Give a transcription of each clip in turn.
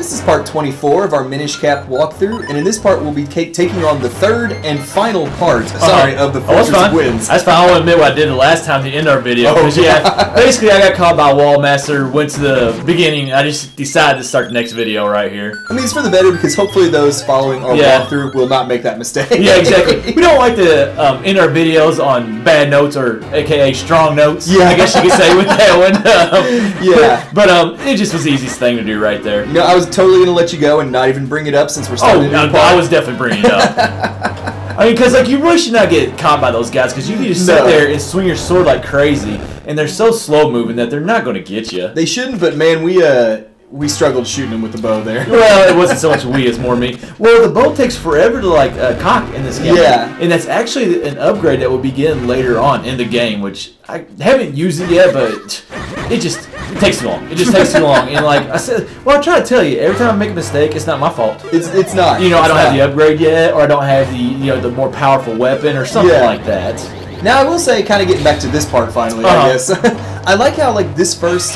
This is part 24 of our Minish Cap walkthrough, and in this part we'll be taking on the third and final part, of the Fortress of Winds. That's fine. I'll admit what I did the last time to end our video. Yeah, basically I got caught by a wall master, went to the beginning, I just decided to start the next video right here. I mean, it's for the better because hopefully those following our walkthrough will not make that mistake. Yeah, exactly. We don't like to end our videos on bad notes, or aka strong notes, I guess you could say with that one. But it just was the easiest thing to do right there. You know, I was totally going to let you go and not even bring it up since we're starting a new part. I was definitely bringing it up. I mean, because like you really should not get caught by those guys, because you can just sit there and swing your sword like crazy, and they're so slow moving that they're not going to get you. They shouldn't, but man, we struggled shooting them with the bow there. Well, it wasn't so much we, it's more me. Well, the bow takes forever to like cock in this game. Yeah. And that's actually an upgrade that will begin later on in the game, which I haven't used it yet, but it takes too long. It just takes too long. And like I said, well, I try to tell you, every time I make a mistake, it's not my fault. It's not. You know, I don't have the upgrade yet, or I don't have the the more powerful weapon or something like that. Now I will say, kind of getting back to this part finally, I guess. I like how like this first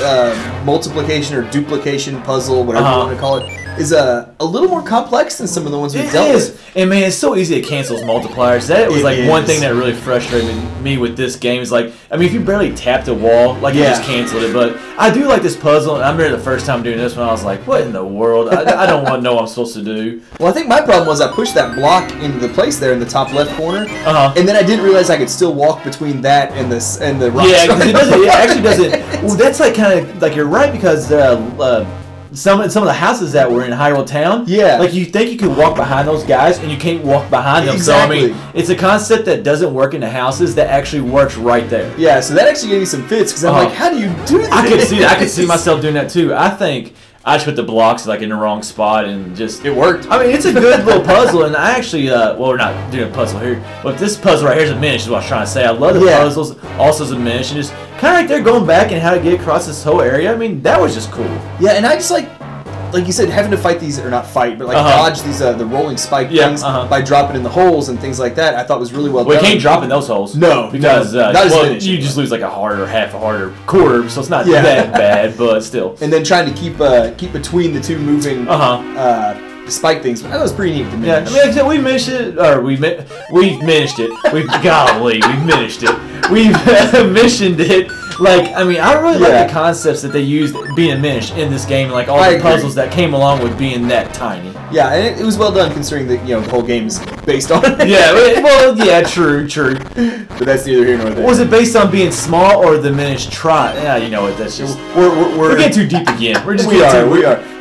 multiplication or duplication puzzle, whatever you want to call it, is a little more complex than some of the ones we've dealt with. And man, it's so easy to cancel multipliers. That was like one thing that really frustrated me with this game. Is like, I mean, if you barely tapped a wall, like you just canceled it. But I do like this puzzle, and I remember the first time doing this one, I was like, what in the world? I don't want to know what I'm supposed to do. Well, I think my problem was I pushed that block into the place there in the top left corner, and then I didn't realize I could still walk between that and the rock. Yeah, because it actually doesn't. Well, that's like kind of like you're right, because some of the houses that were in Hyrule Town, like you think you could walk behind those guys, and you can't walk behind them. Exactly. So I mean, it's a concept that doesn't work in the houses that actually works right there. Yeah, so that actually gave me some fits, because I'm like, how do you do that? I could see myself doing that too. I think I just put the blocks like in the wrong spot, and just it worked. I mean, it's a good little puzzle, and I actually well, we're not doing a puzzle here, but this puzzle right here is a Minish, is what I was trying to say. I love the puzzles, also as a Minish, and just kind of right there going back and how to get across this whole area. I mean, that was just cool. Yeah, and I just like you said, having to fight these, or not fight, but like dodge these the rolling spike things by dropping in the holes and things like that, I thought was really well done. Well, you can't drop in those holes. No, because you just lose like a heart or half a heart or quarter, so it's not that bad, but still. And then trying to keep between the two moving spike things. That was pretty neat to me. Yeah, I mean, we finished it, or we finished it. We finished it. We've missioned it. Like, I mean, I really like the concepts that they used being a Minish in this game, and like all the puzzles that came along with being that tiny. Yeah, and it was well done considering that the whole game is based on it. True. But that's neither here nor there. Was it based on being small or the Minish try? Yeah, you know what? That's just we're getting too deep again. We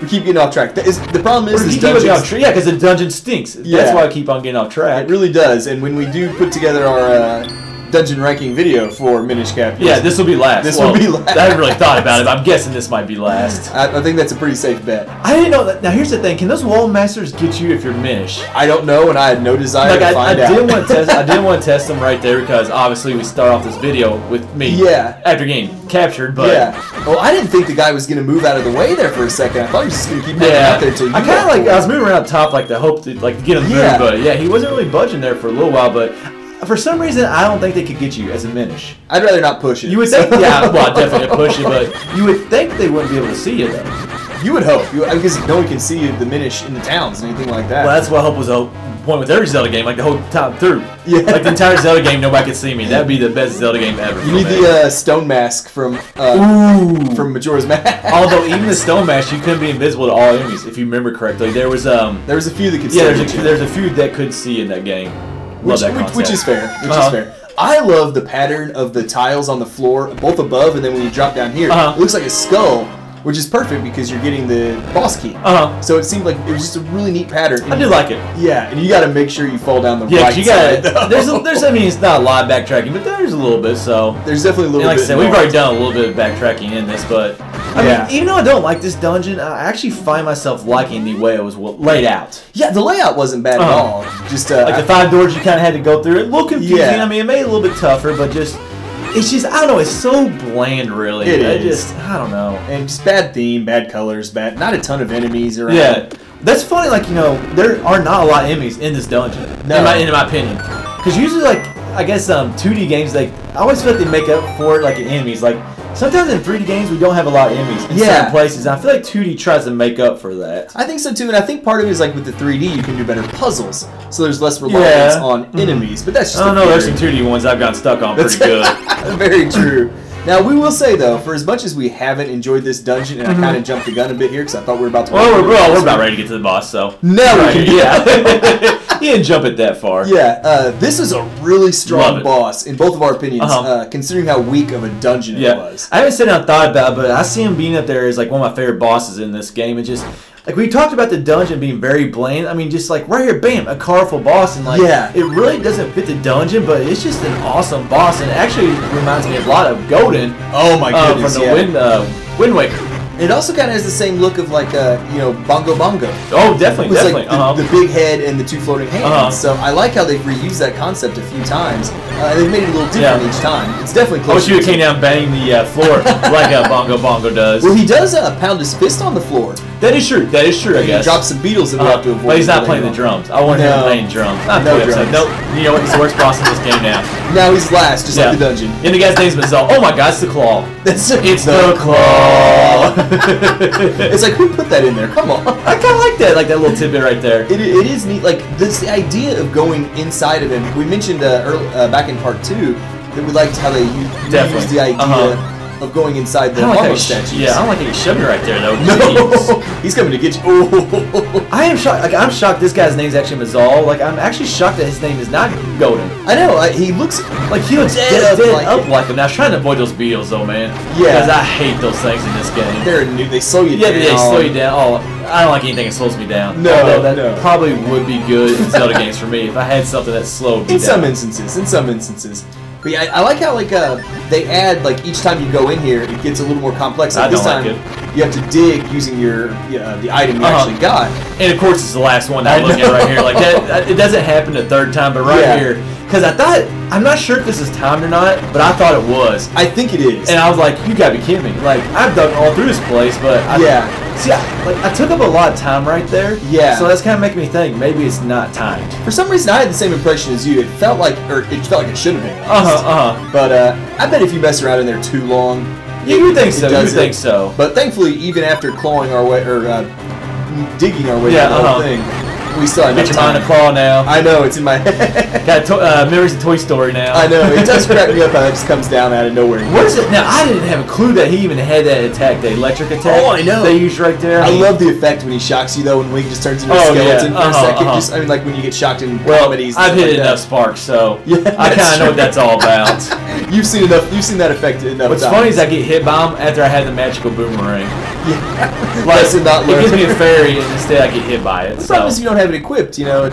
keep getting off track. The problem is this dungeon. Because the dungeon stinks. That's why I keep on getting off track. It really does. And when we do put together our dungeon ranking video for Minish Cap, this will be last. This will be last. I haven't really thought about it, but I'm guessing this might be last. I think that's a pretty safe bet. I didn't know that. Now here's the thing: can those wall masters get you if you're Minish? I don't know, and I had no desire to find out. I didn't want to test them right there, because obviously we start off this video with me after getting captured. But well, I didn't think the guy was going to move out of the way there for a second. I thought he was just going to keep moving out there till you. I kind of I was moving around top like to hope to get him through, but he wasn't really budging there for a little while, but. For some reason, I don't think they could get you as a Minish. I'd rather not push it. You would think, well, definitely push it, but you would think they wouldn't be able to see you though. You would hope, because no one can see the Minish in the towns and anything like that. Well, that's what I hope was the point with every Zelda game, like the whole time through. Yeah. Like the entire Zelda game, nobody could see me. That'd be the best Zelda game ever. You need the stone mask from Majora's Mask. Although even the stone mask, you couldn't be invisible to all enemies, if you remember correctly. There was a few that could see. Yeah, there's a few that could see in that game. Which is fair. Is fair. I love the pattern of the tiles on the floor, both above and then when you drop down here. It looks like a skull, which is perfect because you're getting the boss key. So it seemed like it was just a really neat pattern. I do like it. Yeah, and you got to make sure you fall down the right side. There's I mean, it's not a lot of backtracking, but there's a little bit. So there's definitely a little bit. Like I said, we've already done a little bit of backtracking in this, but I mean, even though I don't like this dungeon, I actually find myself liking the way it was laid out. Yeah, the layout wasn't bad at all. Just like the 5 doors you kind of had to go through. It looked confusing. I mean, it made it a little bit tougher, but just. It's just, I don't know, it's so bland, really. I don't know. And just bad theme, bad colors, not a ton of enemies around. Yeah. That's funny, like, there are not a lot of enemies in this dungeon. No. In my opinion. Because usually, like, I guess 2D games, like I always feel like they make up for it like in enemies. Like sometimes in 3D games we don't have a lot of enemies in certain places. And I feel like 2D tries to make up for that. I think so too, and I think part of it is like with the 3D you can do better puzzles, so there's less reliance on enemies. But that's just I don't know. There's some 2D ones I've gotten stuck on pretty good. Very true. Now, we will say, though, for as much as we haven't enjoyed this dungeon, and I kind of jumped the gun a bit here because I thought we were about to... Well, we're about ready to get to the boss, so... Now we can... Yeah. You didn't jump it that far. Yeah, this is a really strong boss, in both of our opinions, considering how weak of a dungeon it was. I haven't sat down and thought about it, but I see him being up there as like one of my favorite bosses in this game, and just... Like, we talked about the dungeon being very bland. I mean, just like, right here, bam, a colorful boss. And, like, it really doesn't fit the dungeon, but it's just an awesome boss. And it actually reminds me a lot of Golden. Oh, my goodness, from the Wind Waker. It also kind of has the same look of, like, you know, Bongo Bongo. Oh, definitely, definitely. Like the big head and the two floating hands. So I like how they've reused that concept a few times. And they've made it a little different each time. It's definitely close. I wish you came down banging the floor like Bongo Bongo does. Well, he does pound his fist on the floor. That is true. That is true, I guess. He drops some beetles that we have to avoid. But he's not playing the drums. I want him playing drums. No drums. Nope. You know what? He's the worst boss in this game now. Now he's last, just like the dungeon. And the guy's name's Mazaal. Oh my god, it's the claw. It's the claw. It's like, who put that in there? Come on. I kind of like that little tidbit right there. It is neat. Like, this, the idea of going inside of him. We mentioned back in part 2 that we liked how they used the idea of going inside the Marble statues. Yeah, I don't like how you shoved me right there, though. No, he's coming to get you. Oh. I am shocked. Like, I'm shocked this guy's name's actually Mazaal. Like, I'm actually shocked that his name is not Golden. I know. He looks dead up like him. Now, I was trying to avoid those beetles, though, man. Yeah. Because I hate those things in this game. They're new. They slow you down. Yeah, they slow you down. Oh, I don't like anything that slows me down. No, that probably would be good in Zelda games for me if I had something that slowed me down. In some instances. But yeah, I like how they add each time you go in here, it gets a little more complex. Like, this time, you have to dig using the item you actually got. And of course, it's the last one that I'm looking at right here. Like that, it doesn't happen the third time, but right here, because I'm not sure if this is timed or not, but I thought it was. I think it is. And I was like, you gotta be kidding me! Like, I've dug all through this place, but see, I took up a lot of time right there. Yeah. So that's kind of making me think maybe it's not timed. For some reason, I had the same impression as you. It felt like it should have been. But I bet if you mess around in there too long, you would think so. You would think so. But thankfully, even after clawing our way or digging our way through the whole thing, we still have got your mind to claw now. I know, it's in my head. Got memories of Toy Story now. I know, it does crack me up how it just comes down out of nowhere. What is it? Now, I didn't have a clue that he even had that attack, the electric attack. Oh, I know. They used right there. I love the effect when he shocks you, though, when Link just turns into a skeleton for a second. Just, I mean, like when you get shocked in comedies. I've hit enough sparks, so I kind of know what that's all about. You've seen that effect enough What's funny is I get hit by him after I had the magical boomerang. Yeah. Like, it gives me a fairy, and instead I get hit by it. The problem is you don't have it equipped, you know. I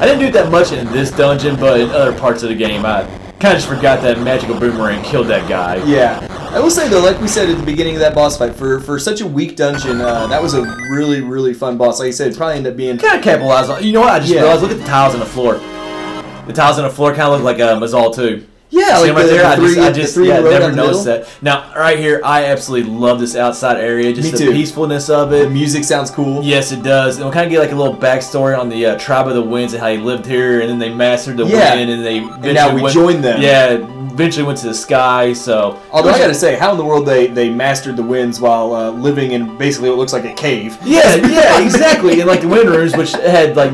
didn't do that much in this dungeon, but in other parts of the game, I kind of just forgot that magical boomerang killed that guy. Yeah. I will say, though, like we said at the beginning of that boss fight, for such a weak dungeon, that was a really, really fun boss. Like you said, it probably ended up being... Kind of capitalized on... You know what? I just realized, look at the tiles on the floor. The tiles on the floor kind of look like Mazaal, too. Yeah, like right there. I just never noticed that. Now, right here, I absolutely love this outside area. Just the peacefulness of it. The music sounds cool. Yes, it does. And we'll kind of get like a little backstory on the tribe of the winds and how they lived here, and then they mastered the wind, and they eventually now we joined them. Yeah, eventually went to the sky. So, although I gotta say, how in the world they mastered the winds while living in basically what looks like a cave? Yeah, exactly. And like the wind runes, which had like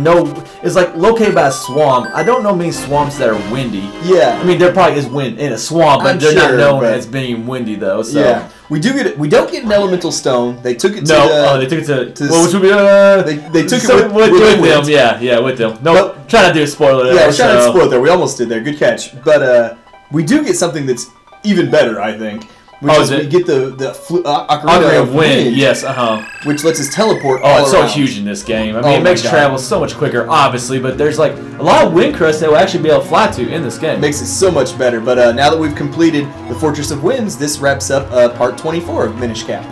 it's like located by a swamp. I don't know many swamps that are windy. Yeah, I mean there probably is wind in a swamp, but they're not known as being windy though. So yeah, we don't get an elemental stone. They took it to they took it to well, which would be they took it with them. Yeah, with them. No, try not to do a spoiler there. Yeah, we're trying to spoil there. We almost did there. Good catch. But we do get something that's even better, I think. Which is we get the Ocarina of Wind. Yes, which lets us teleport all it's around. So huge in this game. I mean, it makes travel so much quicker, obviously, but there's like a lot of wind crust that we'll actually be able to fly to in this game. It makes it so much better. But now that we've completed the Fortress of Winds, this wraps up part 24 of Minish Cap.